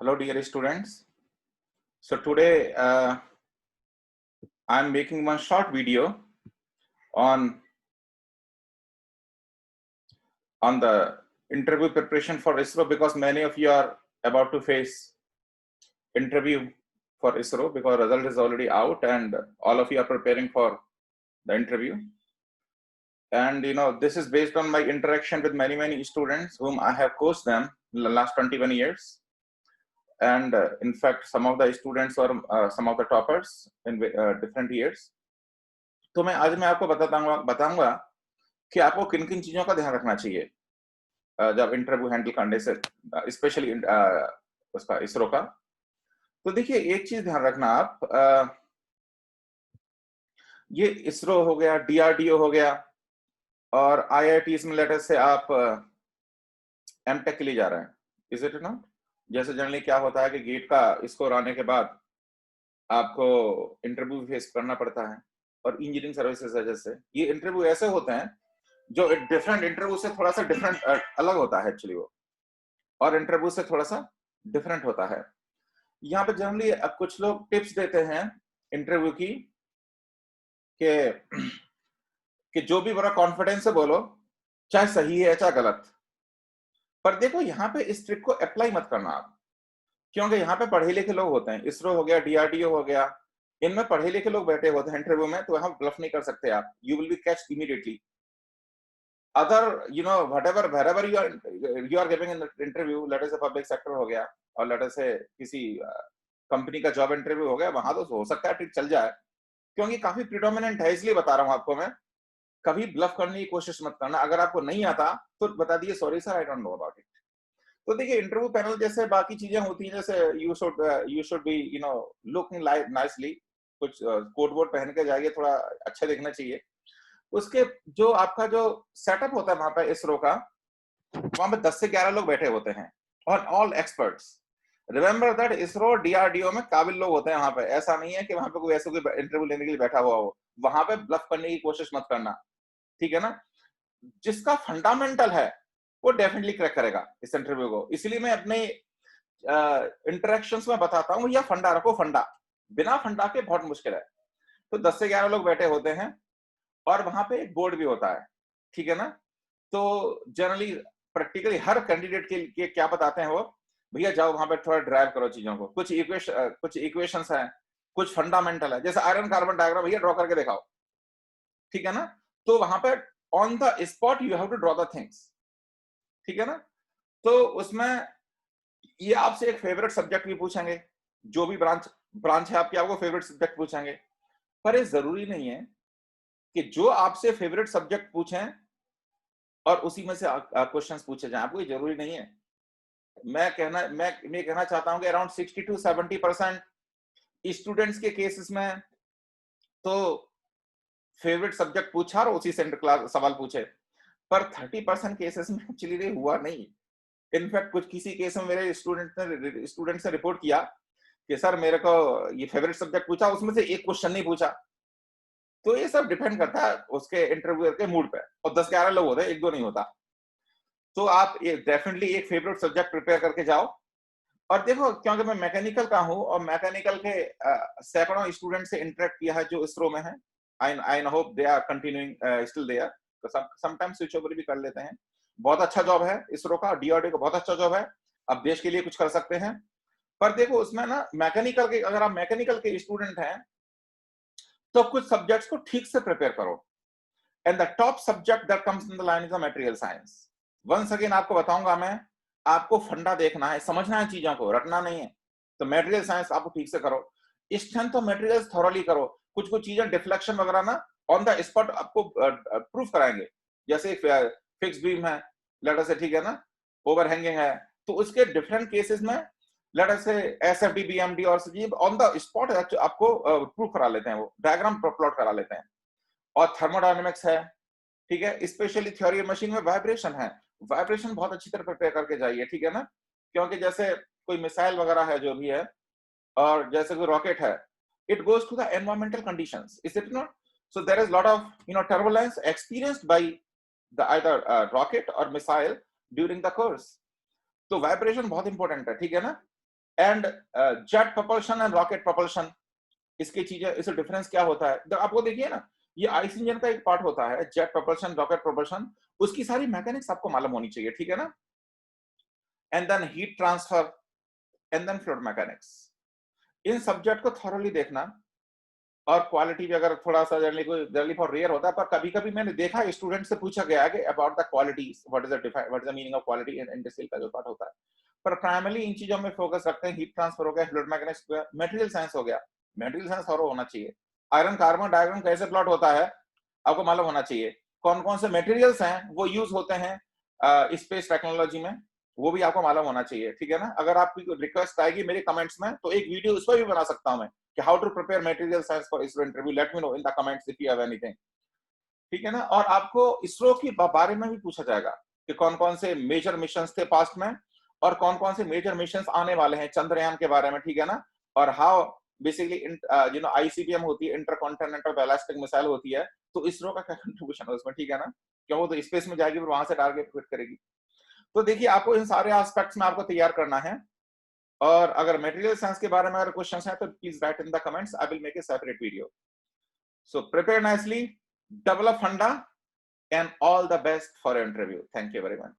Hello, dear students. So today I'm making one short video on the interview preparation for ISRO because many of you are about to face interview for ISRO because result is already out and all of you are preparing for the interview. And this is based on my interaction with many students whom I have coached them in the last 21 years. And in fact, some of the students are some of the toppers in different years. तो आज मैं आपको बताऊंगा कि आपको किन किन चीजों का ध्यान रखना चाहिए जब इंटरव्यू हैंडल करने से, स्पेशली उसका इसरो का। तो देखिए, एक चीज ध्यान रखना आप, ये इसरो हो गया, डीआरडीओ हो गया और आईआईटीज में लेटर से आप एमटेक के लिए जा रहे हैं, इज इट नॉट? जैसे जनरली क्या होता है कि गेट का स्कोर आने के बाद आपको इंटरव्यू फेस करना पड़ता है, और इंजीनियरिंग सर्विसेज जैसे ये इंटरव्यू ऐसे होते हैं जो डिफरेंट इंटरव्यू से थोड़ा सा डिफरेंट अलग होता है एक्चुअली वो, और इंटरव्यू से थोड़ा सा डिफरेंट होता है। यहाँ पे जनरली कुछ लोग टिप्स देते हैं इंटरव्यू की कि जो भी बड़ा कॉन्फिडेंस से बोलो, चाहे सही है चाहे गलत। पर देखो, यहाँ पे इस ट्रिक को अप्लाई मत करना आप, क्योंकि यहाँ पे पढ़े लिखे लोग होते हैं। इसरो हो गया, डीआरडीओ हो गया, इनमें पढ़े लिखे लोग बैठे होते हैं इंटरव्यू में, तो यहाँ ब्लफ नहीं कर सकते आप। You will be catch immediately. other wherever you are giving an interview, let us say public sector हो गया और let us say किसी कंपनी का जॉब इंटरव्यू हो गया, वहां तो हो सकता है ट्रिक चल जाए, क्योंकि काफी प्रिडोमिनेंट है, इसलिए बता रहा हूं आपको मैं। कभी ब्लफ करने की कोशिश मत करना। अगर आपको नहीं आता तो बता दिए, sorry sir, I don't know about it. तो देखिए, इंटरव्यू पैनल जैसे बाकी चीजें होती हैं, जैसे you should be looking nicely, कुछ कोट वोट पहन के जाइए, थोड़ा अच्छा दिखना चाहिए। उसके जो आपका जो सेटअप होता है वहां पे इसरो का, वहां पे 10 से 11 लोग बैठे होते हैं और all experts. Remember that ISRO DRDO में काबिल लोग होते हैं वहां पे। ऐसा नहीं है कि वहां पे कोई ऐसा कोई इंटरव्यू लेने के लिए बैठा हुआ हो। वहां पे ब्लफ करने की कोशिश मत करना, ठीक है ना? जिसका फंडामेंटल है वो डेफिनेटली क्रैक करेगा इस इंटरव्यू को। इसलिए मैं अपने इंटरेक्शंस में बताता हूँ, या फंडा रखो। फंडा बिना फंडा के बहुत मुश्किल है। तो 10 से 11 लोग बैठे होते हैं और वहां पे एक बोर्ड भी होता है, ठीक है ना? तो जनरली प्रैक्टिकली हर कैंडिडेट के क्या बताते हैं वो, भैया जाओ वहां पे थोड़ा ड्राइव करो चीजों को। कुछ इक्वेशंस हैं, कुछ फंडामेंटल है, जैसे आयरन कार्बन डायग्राम, भैया ड्रॉ करके दिखाओ, ठीक है ना? तो वहां पे on the spot you have to draw the things, ठीक है ना? तो उसमें ये आपसे एक फेवरेट सब्जेक्ट भी पूछेंगे, जो भी ब्रांच है आपकी, आपको फेवरेट सब्जेक्ट पूछेंगे। पर ये जरूरी नहीं है कि जो आपसे फेवरेट सब्जेक्ट पूछें और उसी में से क्वेश्चंस पूछे जाएं। आपको ये जरूरी नहीं है। मैं कहना चाहता हूं कि अराउंड 60 to 70% स्टूडेंट्स के केसेस में तो फेवरेट सब्जेक्ट पूछा और उसी सेंटर क्लास सवाल पूछे, पर 30% केसेस में एक्चुअली ये हुआ नहीं। इनफैक्ट कुछ किसी केस में मेरे स्टूडेंट ने रिपोर्ट किया कि सर मेरे को ये फेवरेट सब्जेक्ट पूछा, उसमें से एक क्वेश्चन नहीं पूछा। तो ये सब डिपेंड करता है उसके इंटरव्यूअर के मूड पे, और 10-11 लोग होते हैं, एक दो नहीं होता। तो आप ये डेफिनेटली एक फेवरेट सब्जेक्ट प्रिपेयर करके जाओ। और देखो, क्योंकि मैं मैकेनिकल का हूं और मैकेनिकल के सैकड़ों स्टूडेंट से इंटरेक्ट किया है जो इसरो में है। I hope they are continuing still there, sometimes switch over भी कर लेते हैं। बहुत अच्छा जॉब है इसरो का, डीआरडीओ का बहुत अच्छा जॉब है। अब देश के लिए कुछ कर सकते हैं। पर देखो, उसमें ना मैकेनिकल के, अगर आप मैकेनिकल के स्टूडेंट हैं तो कुछ सब्जेक्ट्स को ठीक से प्रिपेयर करो। And the top subject that comes in the line is the material science. Once again आपको बताऊंगा मैं, आपको फंडा देखना है, समझना है चीजों को, रटना नहीं है। तो मटेरियल साइंस आपको ठीक से करो, स्ट्रेंथ ऑफ मटेरियल्स थॉरली करो। कुछ कुछ चीजें डिफ्लेक्शन वगैरह ना ऑन द स्पॉट आपको प्रूफ कराएंगे। जैसे फिक्स बीम है, लेट अस से, ठीक है ना, ओवरहैंगिंग है, तो उसके डिफरेंट केसेस में लेट अस से एसएफडी, बीएमडी और ऑन द स्पॉट आपको प्रूफ करा लेते हैं, वो डायग्राम प्लॉट करा लेते हैं। और थर्मोडायनेमिक्स है, ठीक है, स्पेशली थ्योरी मशीन में वाइब्रेशन है। वाइब्रेशन बहुत अच्छी तरह प्रिपेयर करके जाइए, ठीक है ना? क्योंकि जैसे कोई मिसाइल वगैरह है, जो भी है, और जैसे कोई रॉकेट है, it goes to the environmental conditions, is it not? So there is lot of turbulence experienced by the either rocket or missile during the course. तो वाइब्रेशन बहुत इंपॉर्टेंट है, ठीक है ना? And jet propulsion and rocket propulsion, इसकी चीजें, इससे difference क्या होता है? आपको देखिए ना, ये आइस इंजन का एक पार्ट होता है, जेट propulsion, रॉकेट propulsion, उसकी सारी मैकेनिक्स आपको मालूम होनी चाहिए, ठीक है ना? And then heat transfer and then fluid mechanics, इन सब्जेक्ट को थॉरोली देखना। और क्वालिटी भी अगर थोड़ा सा जनरली फॉर रेयर होता है, पर कभी-कभी मैंने देखा है स्टूडेंट से पूछा गया है कि about the qualities, what is the meaning of quality in industrial का जो पार्ट होता है। पर प्राइमरली इन चीजों में फोकस रखते हैं, हीट ट्रांसफर हो गया, फ्लूइड मैकेनिक्स हो गया, मटेरियल साइंस हो गया। मटेरियल साइंस थॉरो होना चाहिए। आयरन कार्बन डायग्राम कैसे प्लॉट होता है आपको मालूम होना चाहिए। कौन-कौन से मटेरियल्स हैं वो यूज होते हैं स्पेस टेक्नोलॉजी में, वो भी आपको मालूम होना चाहिए, ठीक है ना? अगर आपकी रिक्वेस्ट आएगी मेरे कमेंट्स में तो एक वीडियो उस पर भी बना सकता हूं मैं कि how to prepare material science for ISRO interview, let me know in the comments if you have anything, ठीक है ना? और आपको इसरो की बारे में भी पूछा जाएगा कि कौन-कौन से मेजर मिशंस थे पास्ट में और कौन-कौन से मेजर मिशंस आने वाले हैं, चंद्रयान के बारे में, ठीक है ना? और हाउ बेसिकली आईसीबीएम होती है, इंटरकॉन्टिनेंटल बैलिस्टिक मिसाइल होती है, तो इसरो का क्या कंट्रीब्यूशन है उसमें, ठीक है ना? क्यों, वो तो स्पेस में जाएगी फिर वहां से टारगेट हिट करेगी। तो देखिए आपको इन सारे एस्पेक्ट्स में आपको तैयार करना है। और अगर मटेरियल साइंस के बारे में अगर क्वेश्चंस हैं तो please right in the comments, I will make a separate video. So prepare nicely, develop फंडा, and all the best for your interview. Thank you very much.